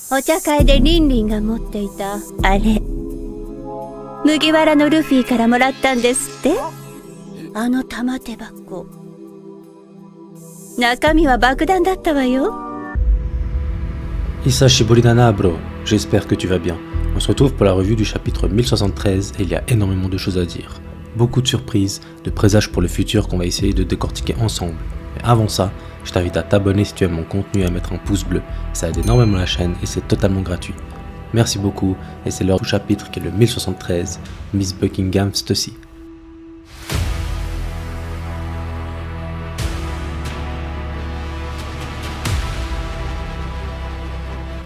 お茶会でリンリンが持っていたあれ、麦わらのルフィからもらったんですって。あの玉手箱、中身は爆弾だったわよ。Hisashi Nana, bro, j'espère que tu vas bien. On se retrouve pour la revue du chapitre 1073 et il y a énormément de choses à dire. Beaucoup de surprises, de présages pour le futur qu'on va essayer de décortiquer ensemble. Mais avant ça, je t'invite à t'abonner si tu aimes mon contenu et à mettre un pouce bleu. Ça aide énormément la chaîne et c'est totalement gratuit. Merci beaucoup et c'est l'heure du chapitre qui est le 1073, Miss Buckingham Stussy.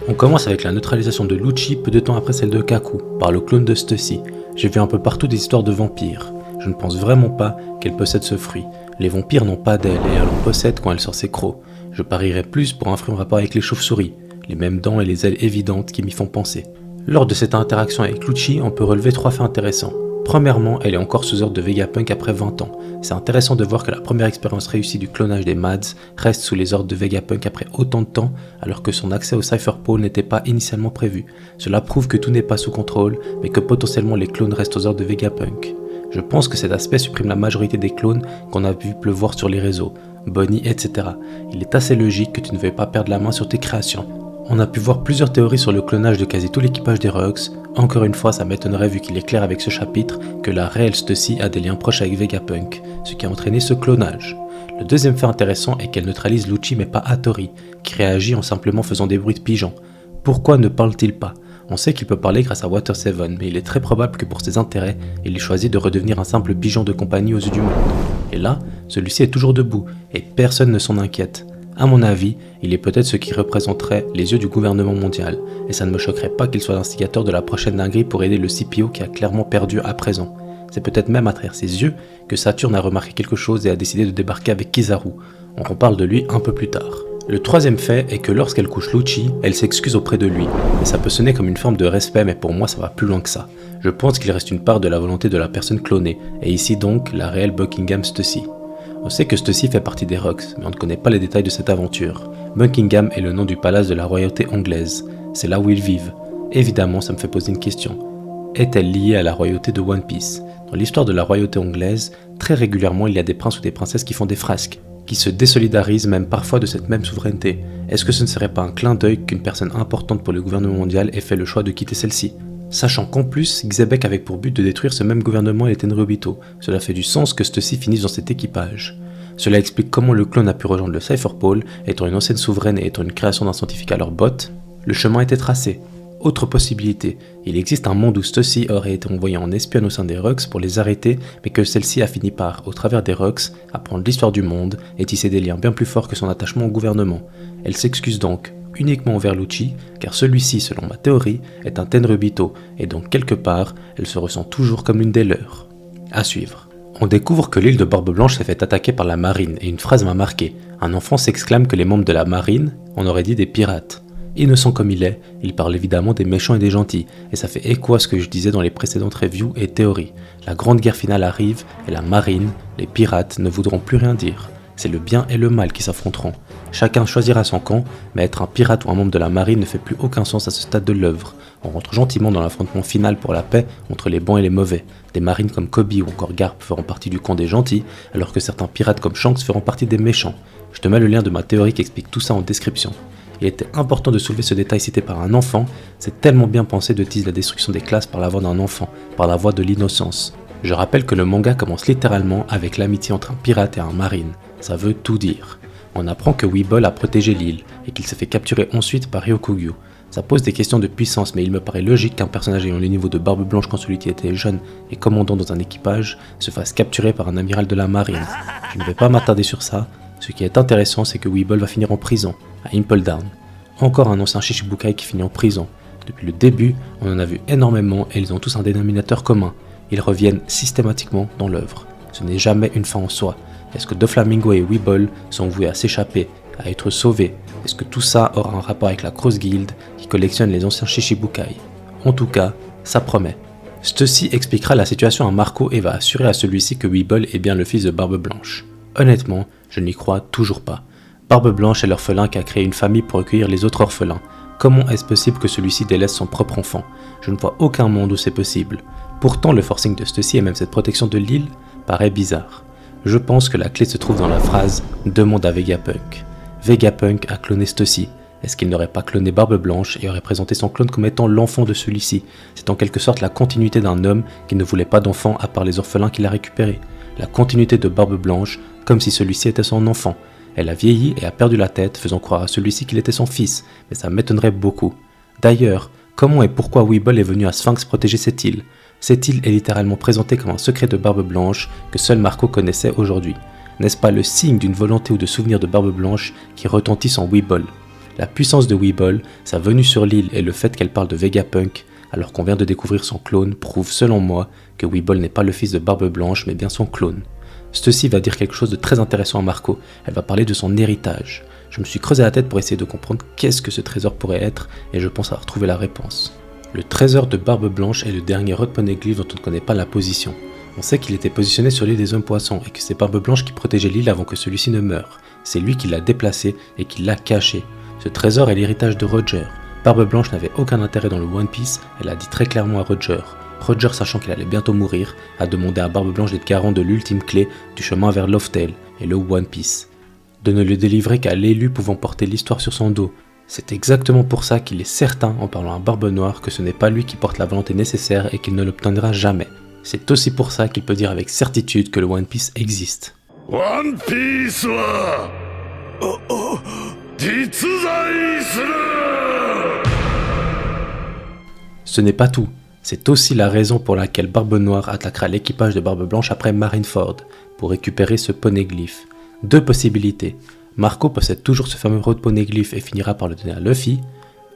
On commence avec la neutralisation de Lucci peu de temps après celle de Kaku, par le clone de Stussy. J'ai vu un peu partout des histoires de vampires. Je ne pense vraiment pas qu'elle possède ce fruit. Les vampires n'ont pas d'ailes et elle en possède quand elle sort ses crocs. Je parierais plus pour un fruit en rapport avec les chauves-souris, les mêmes dents et les ailes évidentes qui m'y font penser. Lors de cette interaction avec Lucci, on peut relever 3 faits intéressants. Premièrement, elle est encore sous ordre de Vegapunk après 20 ans. C'est intéressant de voir que la première expérience réussie du clonage des Mads reste sous les ordres de Vegapunk après autant de temps, alors que son accès au Cypher Pole n'était pas initialement prévu. Cela prouve que tout n'est pas sous contrôle, mais que potentiellement les clones restent aux ordres de Vegapunk. Je pense que cet aspect supprime la majorité des clones qu'on a vu pleuvoir sur les réseaux, Bonnie, etc. Il est assez logique que tu ne veuilles pas perdre la main sur tes créations. On a pu voir plusieurs théories sur le clonage de quasi tout l'équipage des Rugs. Encore une fois, ça m'étonnerait vu qu'il est clair avec ce chapitre que la réelle Stussy a des liens proches avec Vegapunk, ce qui a entraîné ce clonage. Le deuxième fait intéressant est qu'elle neutralise Lucci mais pas Hattori, qui réagit en simplement faisant des bruits de pigeons. Pourquoi ne parle-t-il pas ? On sait qu'il peut parler grâce à Water 7, mais il est très probable que pour ses intérêts, il ait choisi de redevenir un simple pigeon de compagnie aux yeux du monde. Et là, celui-ci est toujours debout, et personne ne s'en inquiète. À mon avis, il est peut-être ce qui représenterait les yeux du gouvernement mondial, et ça ne me choquerait pas qu'il soit l'instigateur de la prochaine dinguerie pour aider le CPO qui a clairement perdu à présent. C'est peut-être même à travers ses yeux que Saturne a remarqué quelque chose et a décidé de débarquer avec Kizaru. On reparle de lui un peu plus tard. Le troisième fait est que lorsqu'elle couche Lucci, elle s'excuse auprès de lui, et ça peut sonner comme une forme de respect, mais pour moi ça va plus loin que ça. Je pense qu'il reste une part de la volonté de la personne clonée, et ici donc la réelle Buckingham Stussy. On sait que Stussy fait partie des Rugs, mais on ne connaît pas les détails de cette aventure. Buckingham est le nom du palace de la royauté anglaise, c'est là où ils vivent. Évidemment, ça me fait poser une question. Est-elle liée à la royauté de One Piece ? Dans l'histoire de la royauté anglaise, très régulièrement il y a des princes ou des princesses qui font des frasques, qui se désolidarisent même parfois de cette même souveraineté. Est-ce que ce ne serait pas un clin d'œil qu'une personne importante pour le gouvernement mondial ait fait le choix de quitter celle-ci ? Sachant qu'en plus, Xebec avait pour but de détruire ce même gouvernement et les Tenryubito, cela fait du sens que Stussy finisse dans cet équipage. Cela explique comment le clone a pu rejoindre le Cypher Pole, étant une ancienne souveraine et étant une création d'un scientifique à leur botte. Le chemin était tracé. Autre possibilité, il existe un monde où Stussy aurait été envoyée en espionne au sein des Rugs pour les arrêter, mais que celle-ci a fini par, au travers des Rugs, apprendre l'histoire du monde et tisser des liens bien plus forts que son attachement au gouvernement. Elle s'excuse donc uniquement envers Lucci, car celui-ci, selon ma théorie, est un Tenryubito, et donc quelque part, elle se ressent toujours comme une des leurs. À suivre. On découvre que l'île de Barbe Blanche s'est fait attaquer par la marine, et une phrase m'a marqué. Un enfant s'exclame que les membres de la marine, on aurait dit des pirates. Innocent comme il est, il parle évidemment des méchants et des gentils, et ça fait écho à ce que je disais dans les précédentes reviews et théories. La grande guerre finale arrive, et la marine, les pirates, ne voudront plus rien dire. C'est le bien et le mal qui s'affronteront. Chacun choisira son camp, mais être un pirate ou un membre de la marine ne fait plus aucun sens à ce stade de l'œuvre. On rentre gentiment dans l'affrontement final pour la paix entre les bons et les mauvais. Des marines comme Kobe ou encore Garp feront partie du camp des gentils, alors que certains pirates comme Shanks feront partie des méchants. Je te mets le lien de ma théorie qui explique tout ça en description. Il était important de soulever ce détail cité par un enfant, c'est tellement bien pensé de teaser la destruction des classes par la voix d'un enfant, par la voix de l'innocence. Je rappelle que le manga commence littéralement avec l'amitié entre un pirate et un marine, ça veut tout dire. On apprend que Weeble a protégé l'île, et qu'il s'est fait capturer ensuite par Ryokugyu. Ça pose des questions de puissance, mais il me paraît logique qu'un personnage ayant le niveau de Barbe Blanche quand celui qui était jeune et commandant dans un équipage se fasse capturer par un amiral de la marine. Je ne vais pas m'attarder sur ça, ce qui est intéressant c'est que Weeble va finir en prison, à Impel Down. Encore un ancien Shichibukai qui finit en prison. Depuis le début, on en a vu énormément et ils ont tous un dénominateur commun. Ils reviennent systématiquement dans l'œuvre. Ce n'est jamais une fin en soi. Est-ce que Doflamingo et Weeble sont voués à s'échapper, à être sauvés? Est-ce que tout ça aura un rapport avec la Cross Guild qui collectionne les anciens Shichibukai? En tout cas, ça promet. Stussy expliquera la situation à Marco et va assurer à celui-ci que Weeble est bien le fils de Barbe Blanche. Honnêtement, je n'y crois toujours pas. Barbe Blanche est l'orphelin qui a créé une famille pour recueillir les autres orphelins. Comment est-ce possible que celui-ci délaisse son propre enfant? Je ne vois aucun monde où c'est possible. Pourtant, le forcing de Stussy et même cette protection de l'île paraît bizarre. Je pense que la clé se trouve dans la phrase « Demande à Vegapunk ». Vegapunk a cloné Stussy. Est-ce qu'il n'aurait pas cloné Barbe Blanche et aurait présenté son clone comme étant l'enfant de celui-ci? C'est en quelque sorte la continuité d'un homme qui ne voulait pas d'enfant à part les orphelins qu'il a récupérés. La continuité de Barbe Blanche, comme si celui-ci était son enfant. Elle a vieilli et a perdu la tête, faisant croire à celui-ci qu'il était son fils, mais ça m'étonnerait beaucoup. D'ailleurs, comment et pourquoi Weeble est venu à Sphinx protéger cette île? Cette île est littéralement présentée comme un secret de Barbe Blanche que seul Marco connaissait aujourd'hui. N'est-ce pas le signe d'une volonté ou de souvenir de Barbe Blanche qui retentissent en Weeble? La puissance de Weeble, sa venue sur l'île et le fait qu'elle parle de Vegapunk, alors qu'on vient de découvrir son clone, prouve selon moi que Weeble n'est pas le fils de Barbe Blanche mais bien son clone. Stussy va dire quelque chose de très intéressant à Marco, elle va parler de son héritage. Je me suis creusé la tête pour essayer de comprendre qu'est-ce que ce trésor pourrait être et je pense avoir trouvé la réponse. Le trésor de Barbe Blanche est le dernier Rod Poneglyph dont on ne connaît pas la position. On sait qu'il était positionné sur l'île des hommes poissons et que c'est Barbe Blanche qui protégeait l'île avant que celui-ci ne meure. C'est lui qui l'a déplacé et qui l'a caché. Ce trésor est l'héritage de Roger. Barbe Blanche n'avait aucun intérêt dans le One Piece, elle a dit très clairement à Roger. Roger, sachant qu'il allait bientôt mourir, a demandé à Barbe Blanche d'être garant de l'ultime clé du chemin vers Loftail et le One Piece. De ne le délivrer qu'à l'élu pouvant porter l'histoire sur son dos. C'est exactement pour ça qu'il est certain, en parlant à Barbe Noire, que ce n'est pas lui qui porte la volonté nécessaire et qu'il ne l'obtiendra jamais. C'est aussi pour ça qu'il peut dire avec certitude que le One Piece existe. One Piece wa jitsuzai suru. Ce n'est pas tout. C'est aussi la raison pour laquelle Barbe Noire attaquera l'équipage de Barbe Blanche après Marineford, pour récupérer ce poneglyphe. Deux possibilités. Marco possède toujours ce fameux Rod Poneglyph et finira par le donner à Luffy.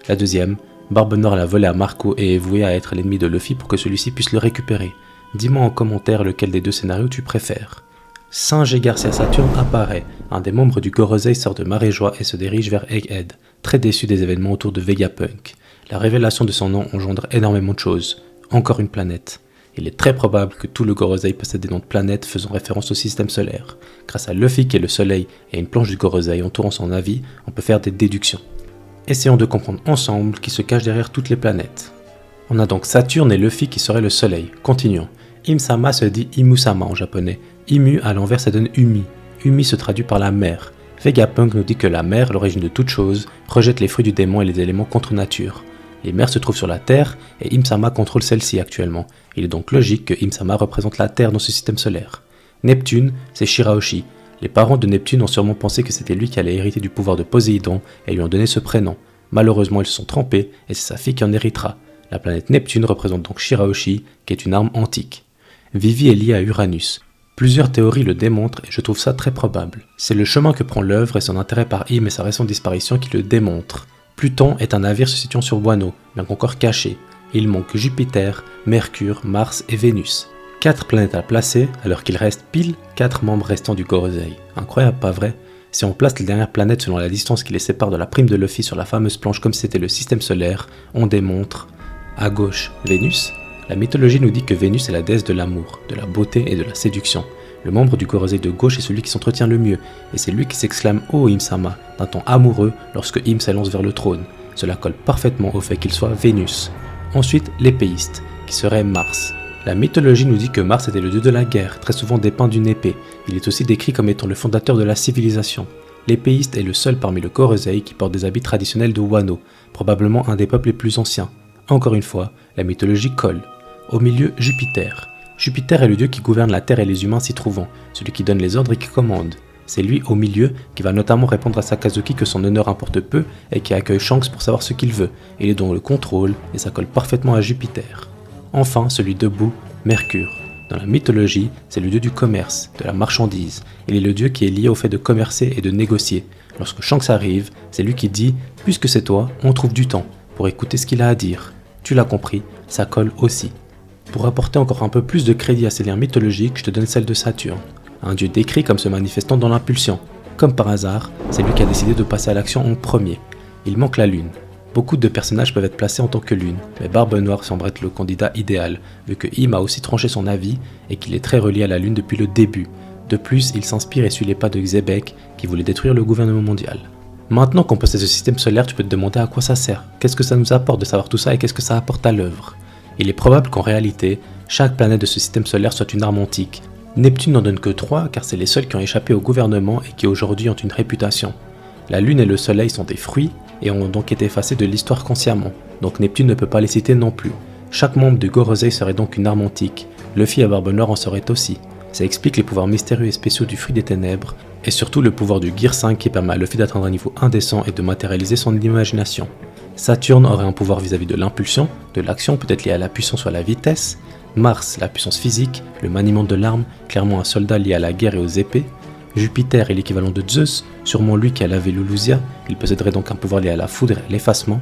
La deuxième, Barbe Noire l'a volé à Marco et est voué à être l'ennemi de Luffy pour que celui-ci puisse le récupérer. Dis-moi en commentaire lequel des deux scénarios tu préfères. Singe et Garcia Saturne apparaît. Un des membres du Gorosei sort de Maréjoie et se dirige vers Egghead, très déçu des événements autour de Vegapunk. La révélation de son nom engendre énormément de choses. Encore une planète. Il est très probable que tout le Gorosei possède des noms de planètes faisant référence au système solaire. Grâce à Luffy qui est le soleil et une planche du Gorosei entourant son avis, on peut faire des déductions. Essayons de comprendre ensemble qui se cache derrière toutes les planètes. On a donc Saturne et Luffy qui seraient le soleil. Continuons. Im-sama se dit Imu-sama en japonais. Imu à l'envers ça donne Umi. Umi se traduit par la mer. Vegapunk nous dit que la mer, l'origine de toute chose, rejette les fruits du démon et les éléments contre nature. Les mers se trouvent sur la Terre et Im-sama contrôle celle-ci actuellement. Il est donc logique que Im-sama représente la Terre dans ce système solaire. Neptune, c'est Shirahoshi. Les parents de Neptune ont sûrement pensé que c'était lui qui allait hériter du pouvoir de Poséidon et lui ont donné ce prénom. Malheureusement, ils se sont trompés et c'est sa fille qui en héritera. La planète Neptune représente donc Shirahoshi, qui est une arme antique. Vivi est lié à Uranus. Plusieurs théories le démontrent et je trouve ça très probable. C'est le chemin que prend l'œuvre et son intérêt par Im et sa récente disparition qui le démontrent. Pluton est un navire se situant sur Wano, bien qu'encore caché. Il manque Jupiter, Mercure, Mars et Vénus. 4 planètes à placer, alors qu'il reste pile 4 membres restants du Gorosei. Incroyable, pas vrai? Si on place les dernières planètes selon la distance qui les sépare de la prime de Luffy sur la fameuse planche comme si c'était le système solaire, on démontre à gauche Vénus. La mythologie nous dit que Vénus est la déesse de l'amour, de la beauté et de la séduction. Le membre du Gorosei de gauche est celui qui s'entretient le mieux, et c'est lui qui s'exclame « Oh Im-sama » d'un ton amoureux lorsque Im s'élance vers le trône. Cela colle parfaitement au fait qu'il soit Vénus. Ensuite, l'épéiste, qui serait Mars. La mythologie nous dit que Mars était le dieu de la guerre, très souvent dépeint d'une épée. Il est aussi décrit comme étant le fondateur de la civilisation. L'épéiste est le seul parmi le Gorosei qui porte des habits traditionnels de Wano, probablement un des peuples les plus anciens. Encore une fois, la mythologie colle. Au milieu, Jupiter. Jupiter est le dieu qui gouverne la Terre et les humains s'y trouvant, celui qui donne les ordres et qui commande. C'est lui, au milieu, qui va notamment répondre à Sakazuki que son honneur importe peu et qui accueille Shanks pour savoir ce qu'il veut. Il est donc le contrôle et ça colle parfaitement à Jupiter. Enfin, celui debout, Mercure. Dans la mythologie, c'est le dieu du commerce, de la marchandise. Il est le dieu qui est lié au fait de commercer et de négocier. Lorsque Shanks arrive, c'est lui qui dit « Puisque c'est toi, on trouve du temps » pour écouter ce qu'il a à dire. Tu l'as compris, ça colle aussi. Pour apporter encore un peu plus de crédit à ces liens mythologiques, je te donne celle de Saturne. Un dieu décrit comme se manifestant dans l'impulsion. Comme par hasard, c'est lui qui a décidé de passer à l'action en premier. Il manque la lune. Beaucoup de personnages peuvent être placés en tant que lune, mais Barbe Noire semble être le candidat idéal, vu que Im a aussi tranché son avis et qu'il est très relié à la lune depuis le début. De plus, il s'inspire et suit les pas de Xebec, qui voulait détruire le gouvernement mondial. Maintenant qu'on possède ce système solaire, tu peux te demander à quoi ça sert. Qu'est-ce que ça nous apporte de savoir tout ça et qu'est-ce que ça apporte à l'œuvre? Il est probable qu'en réalité, chaque planète de ce système solaire soit une arme antique. Neptune n'en donne que 3 car c'est les seuls qui ont échappé au gouvernement et qui aujourd'hui ont une réputation. La Lune et le Soleil sont des fruits et ont donc été effacés de l'histoire consciemment, donc Neptune ne peut pas les citer non plus. Chaque membre du Gorosei serait donc une arme antique, Luffy à Barbe Noire en serait aussi. Ça explique les pouvoirs mystérieux et spéciaux du Fruit des Ténèbres, et surtout le pouvoir du Gear 5 qui permet à Luffy d'atteindre un niveau indécent et de matérialiser son imagination. Saturne aurait un pouvoir vis-à-vis de l'impulsion, de l'action peut-être lié à la puissance ou à la vitesse, Mars la puissance physique, le maniement de l'arme, clairement un soldat lié à la guerre et aux épées, Jupiter est l'équivalent de Zeus, sûrement lui qui a lavé Lulusia, il posséderait donc un pouvoir lié à la foudre et l'effacement,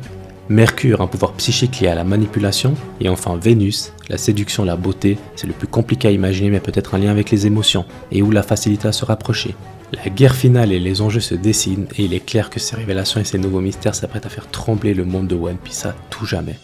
Mercure, un pouvoir psychique lié à la manipulation, et enfin Vénus, la séduction, la beauté, c'est le plus compliqué à imaginer mais peut-être un lien avec les émotions, et où la facilité à se rapprocher. La guerre finale et les enjeux se dessinent, et il est clair que ces révélations et ces nouveaux mystères s'apprêtent à faire trembler le monde de One Piece à tout jamais.